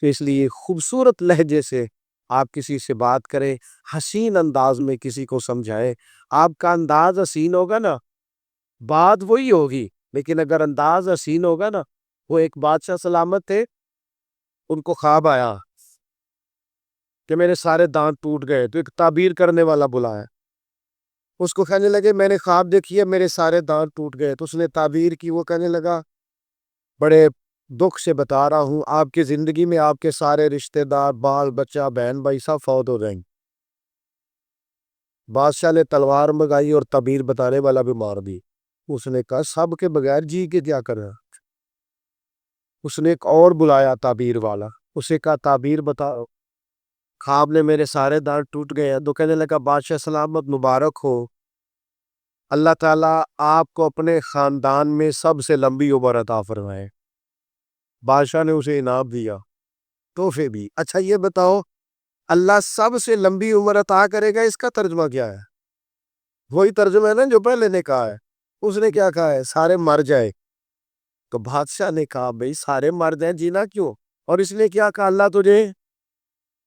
تو اس لیے خوبصورت لہجے سے آپ کسی سے بات کریں، حسین انداز میں کسی کو سمجھائیں۔ آپ کا انداز حسین ہوگا نا، بات وہی ہوگی، لیکن اگر انداز حسین ہوگا نا، وہ ایک بادشاہ سلامت تھے، ان کو خواب آیا کہ میرے سارے دانت ٹوٹ گئے، تو ایک تعبیر کرنے والا بلایا، اس کو کہنے لگے میں نے خواب دیکھی ہے میرے سارے دانت ٹوٹ گئے، تو اس نے تعبیر کی، وہ کہنے لگا بڑے دکھ سے بتا رہا ہوں آپ کی زندگی میں آپ کے سارے رشتہ دار، بال بچہ، بہن بھائی سب فوت ہو جائیں گے۔ بادشاہ نے تلوار منگائی اور تعبیر بتانے والا بھی مار دی۔ اس نے کہا سب کے بغیر جی کے کیا کرنا۔ اس نے ایک اور بلایا تعبیر والا، اسے کہا تعبیر بتاؤ، خواب نے میرے سارے دانت ٹوٹ گئے ہیں۔ تو کہنے لگا بادشاہ سلامت، مبارک ہو، اللہ تعالیٰ آپ کو اپنے خاندان میں سب سے لمبی عمر عطا فرمائے۔ بادشاہ نے اسے انعام دیا، تحفے بھی۔ اچھا یہ بتاؤ اللہ سب سے لمبی عمر عطا کرے گا، اس کا ترجمہ کیا ہے؟ وہی ترجمہ ہے نا جو پہلے نے کہا ہے۔ اس نے کیا کہا ہے؟ سارے مر جائے۔ تو بادشاہ نے کہا بھئی سارے مر جائیں، جینا کیوں؟ اور اس نے کیا کہا اللہ تجھے؟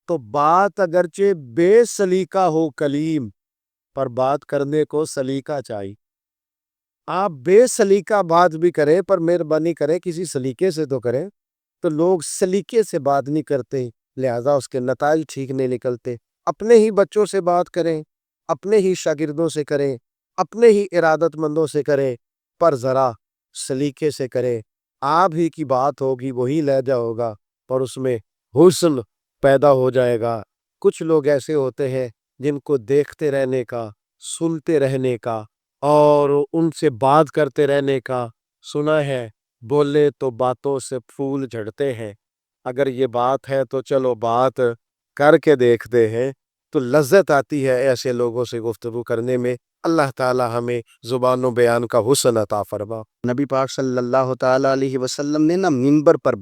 تو بات اگرچہ بے سلیقہ ہو کلیم، پر بات کرنے کو سلیقہ چاہیے۔ آپ بے سلیقہ بات بھی کریں پر مہربانی کریں کسی سلیقے سے تو کریں۔ تو لوگ سلیقے سے بات نہیں کرتے، لہذا اس کے نتائج ٹھیک نہیں نکلتے۔ اپنے ہی بچوں سے بات کریں، اپنے ہی شاگردوں سے کریں، اپنے ہی ارادت مندوں سے کریں، پر ذرا سلیقے سے کریں۔ آپ ہی کی بات ہوگی، وہی لہجہ ہوگا، پر اس میں حسن پیدا ہو جائے گا۔ کچھ لوگ ایسے ہوتے ہیں جن کو دیکھتے رہنے کا، سنتے رہنے کا اور ان سے بات کرتے رہنے کا سنا ہے، بولے تو باتوں سے پھول جھڑتے ہیں۔ اگر یہ بات ہے تو چلو بات کر کے دیکھتے ہیں، تو لذت آتی ہے ایسے لوگوں سے گفتگو کرنے میں۔ اللہ تعالی ہمیں زبان و بیان کا حسن عطا فرما۔ نبی پاک صلی اللہ تعالیٰ علیہ وسلم نے نا منبر پر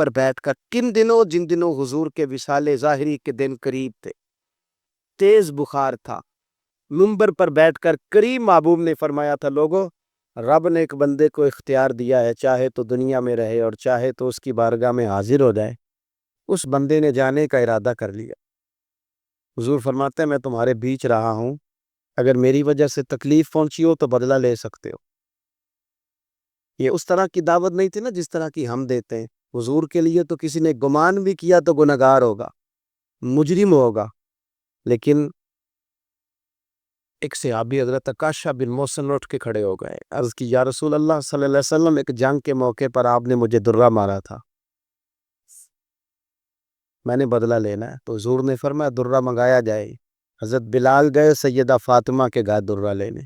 بیٹھ کر کن دنوں، جن دنوں حضور کے وصال ظاہری کے دن قریب تھے، تیز بخار تھا، منبر پر بیٹھ کر کریم محبوب نے فرمایا تھا لوگوں، رب نے ایک بندے کو اختیار دیا ہے، چاہے تو دنیا میں رہے اور چاہے تو اس کی بارگاہ میں حاضر ہو جائے۔ اس بندے نے جانے کا ارادہ کر لیا۔ حضور فرماتے ہیں میں تمہارے بیچ رہا ہوں، اگر میری وجہ سے تکلیف پہنچی ہو تو بدلہ لے سکتے ہو۔ یہ اس طرح کی دعوت نہیں تھی نا جس طرح کی ہم دیتے ہیں۔ حضور کے لیے تو کسی نے گمان بھی کیا تو گنہگار ہوگا، مجرم ہوگا، لیکن ایک صحابی حضرت عکاشہ بن محصن اٹھ کے کھڑے ہو گئے، عرض کی یا رسول اللہ صلی اللہ علیہ وسلم، ایک جنگ کے موقع پر آپ نے مجھے درہ مارا تھا، میں نے بدلہ لینا ہے۔ تو حضور نے فرمایا درہ منگایا جائے۔ حضرت بلال گئے سیدہ فاطمہ کے گھر درہ لینے۔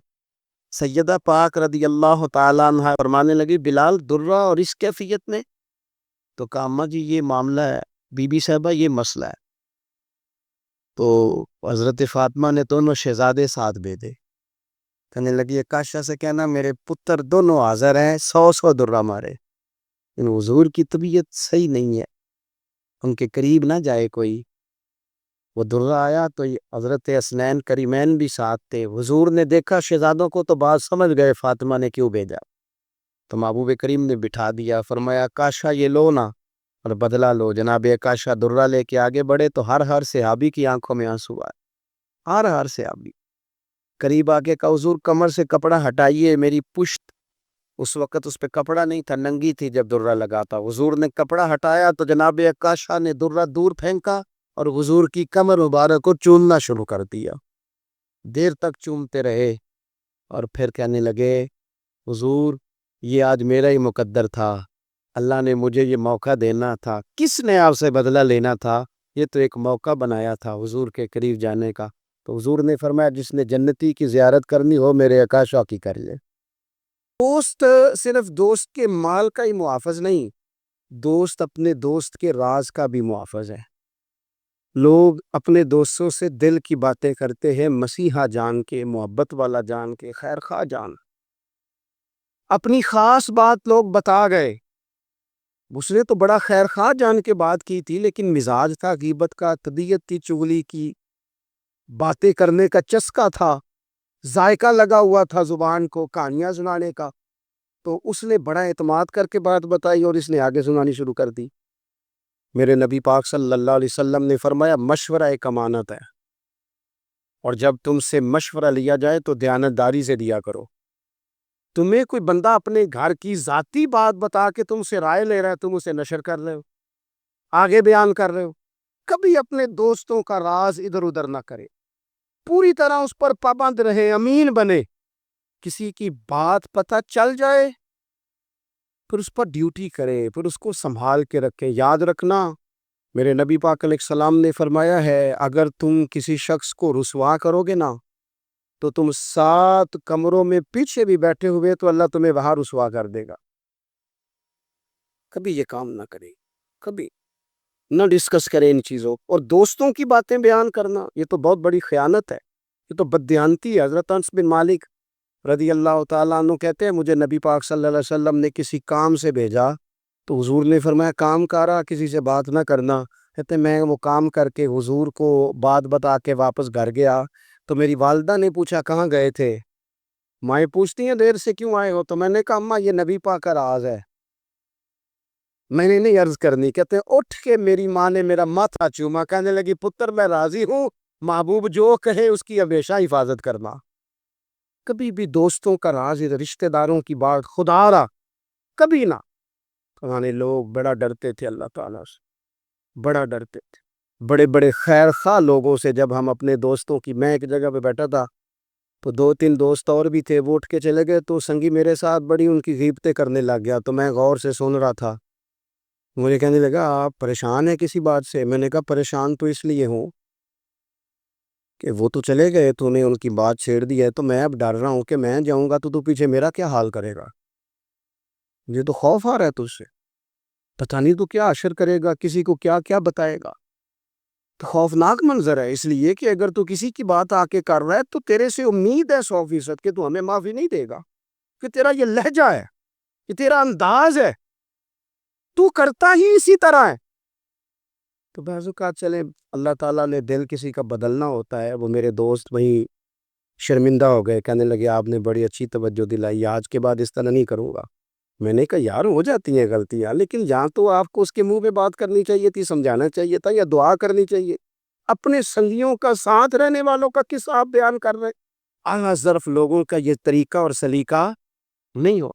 سیدہ پاک رضی اللہ تعالیٰ عنہ فرمانے لگی بلال درہ اور اس کیفیت میں؟ تو کہا اماں جی یہ معاملہ ہے، بی بی صاحبہ یہ مسئلہ ہے۔ تو حضرت فاطمہ نے دونوں شہزادے ساتھ بھیجے، کہنے لگی عکاشہ سے کہنا میرے پتر دونوں حاضر ہیں، 100 درہ مارے۔ ان حضور کی طبیعت صحیح نہیں ہے، ان کے قریب نہ جائے کوئی۔ وہ درہ آیا تو حضرت حسنین کریمین بھی ساتھ تھے۔ حضور نے دیکھا شہزادوں کو تو بات سمجھ گئے فاطمہ نے کیوں بھیجا، تو محبوب کریم نے بٹھا دیا، فرمایا عکاشہ یہ لو نا اور بدلہ لو۔ جناب عکاشہ درہ لے کے آگے بڑھے تو ہر صحابی کی آنکھوں میں آنسو آئے، ہر صحابی قریب آگے کا حضور کمر سے کپڑا ہٹائیے، میری پشت، اس وقت اس پہ کپڑا نہیں تھا، ننگی تھی جب درہ لگا تھا۔ حضور نے کپڑا ہٹایا تو جناب عکاشہ نے درہ دور پھینکا اور حضور کی کمر مبارک کو چومنا شروع کر دیا۔ دیر تک چومتے رہے اور پھر کہنے لگے حضور یہ آج میرا ہی مقدر تھا، اللہ نے مجھے یہ موقع دینا تھا، کس نے آپ سے بدلہ لینا تھا، یہ تو ایک موقع بنایا تھا حضور کے قریب جانے کا۔ تو حضور نے فرمایا جس نے جنتی کی زیارت کرنی ہو میرے عکاشہ کی کر لے۔ دوست صرف دوست کے مال کا ہی محافظ نہیں، دوست اپنے دوست کے راز کا بھی محافظ ہے۔ لوگ اپنے دوستوں سے دل کی باتیں کرتے ہیں، مسیحا جان کے، محبت والا جان کے، خیر خواہ جان، اپنی خاص بات لوگ بتا گئے، اس نے تو بڑا خیر خواہ جان کے بات کی تھی، لیکن مزاج تھا غیبت کا، طبیعت تھی چغلی کی، باتیں کرنے کا چسکا تھا، ذائقہ لگا ہوا تھا زبان کو کہانیاں سنانے کا، تو اس نے بڑا اعتماد کر کے بات بتائی اور اس نے آگے سنانی شروع کر دی۔ میرے نبی پاک صلی اللہ علیہ وسلم نے فرمایا مشورہ ایک امانت ہے، اور جب تم سے مشورہ لیا جائے تو دیانتداری سے دیا کرو۔ تمہیں کوئی بندہ اپنے گھر کی ذاتی بات بتا کے تم سے رائے لے رہا ہے، تم اسے نشر کر رہے ہو، آگے بیان کر رہے ہو۔ کبھی اپنے دوستوں کا راز ادھر ادھر نہ کرے، پوری طرح اس پر پابند رہے، امین بنے۔ کسی کی بات پتہ چل جائے پھر اس پر ڈیوٹی کرے، پھر اس کو سنبھال کے رکھے۔ یاد رکھنا، میرے نبی پاک علیہ السلام نے فرمایا ہے اگر تم کسی شخص کو رسوا کرو گے نا تو تم 7 کمروں میں پیچھے بھی بیٹھے ہوئے تو اللہ تمہیں وہاں رسوا کر دے گا۔ کبھی یہ کام نہ کرے، کبھی نہ ڈسکس کرے ان چیزوں۔ اور دوستوں کی باتیں بیان کرنا یہ تو بہت بڑی خیانت ہے، یہ تو بددیانتی ہے۔ حضرت انس بن مالک رضی اللہ تعالیٰ عنہ کہتے ہیں مجھے نبی پاک صلی اللہ علیہ وسلم نے کسی کام سے بھیجا تو حضور نے فرمایا کام کارا کسی سے بات نہ کرنا۔ کہتے میں وہ کام کر کے حضور کو بات بتا کے واپس گھر گیا تو میری والدہ نے پوچھا کہاں گئے تھے؟ مائیں پوچھتی ہیں دیر سے کیوں آئے ہو؟ تو میں نے کہا اماں یہ نبی پاک کا راز ہے، میں نے نہیں عرض کرنی۔ کہتے ہیں اٹھ کے میری ماں نے میرا ماتھا چوما، کہنے لگی پتر میں راضی ہوں، محبوب جو کہے اس کی ہمیشہ حفاظت کرنا۔ کبھی بھی دوستوں کا راز، رشتہ داروں کی بات خدا را کبھی نہ۔ پرانے لوگ بڑا ڈرتے تھے اللہ تعالیٰ سے، بڑا ڈرتے تھے۔ بڑے بڑے خیر خواہ لوگوں سے جب ہم اپنے دوستوں کی، میں ایک جگہ پہ بیٹھا تھا تو 2-3 دوست اور بھی تھے، وہ اٹھ کے چلے گئے تو سنگی میرے ساتھ بڑی ان کی غیبتیں کرنے لگ گیا تو میں غور سے سن رہا تھا۔ مجھے کہنے لگا آپ پریشان ہیں کسی بات سے؟ میں نے کہا پریشان تو اس لیے ہوں کہ وہ تو چلے گئے، تو نے ان کی بات چھیڑ دی ہے، تو میں اب ڈر رہا ہوں کہ میں جاؤں گا تو پیچھے میرا کیا حال کرے گا۔ مجھے تو خوف آ رہا ہے تجھ سے، پتہ نہیں تو کیا اشر کرے گا، کسی کو کیا کیا بتائے گا۔ تو خوفناک منظر ہے، اس لیے کہ اگر تو کسی کی بات آ کے کر رہا ہے تو تیرے سے امید ہے 100% کہ تو ہمیں معافی نہیں دے گا، کہ تیرا یہ لہجہ ہے، کہ تیرا انداز ہے، تو کرتا ہی اسی طرح ہے۔ تو بعض اوقات چلے اللہ تعالیٰ نے دل کسی کا بدلنا ہوتا ہے۔ وہ میرے دوست وہیں شرمندہ ہو گئے، کہنے لگے آپ نے بڑی اچھی توجہ دلائی، آج کے بعد اس طرح نہیں کروں گا۔ میں نے کہا یار ہو جاتی ہیں غلطیاں، لیکن جہاں تو آپ کو اس کے منہ پہ بات کرنی چاہیے تھی، سمجھانا چاہیے تھا، یا دعا کرنی چاہیے۔ اپنے سنگیوں کا، ساتھ رہنے والوں کا قصہ آپ بیان کر رہے، اعلیٰ ظرف لوگوں کا یہ طریقہ اور سلیقہ نہیں ہو۔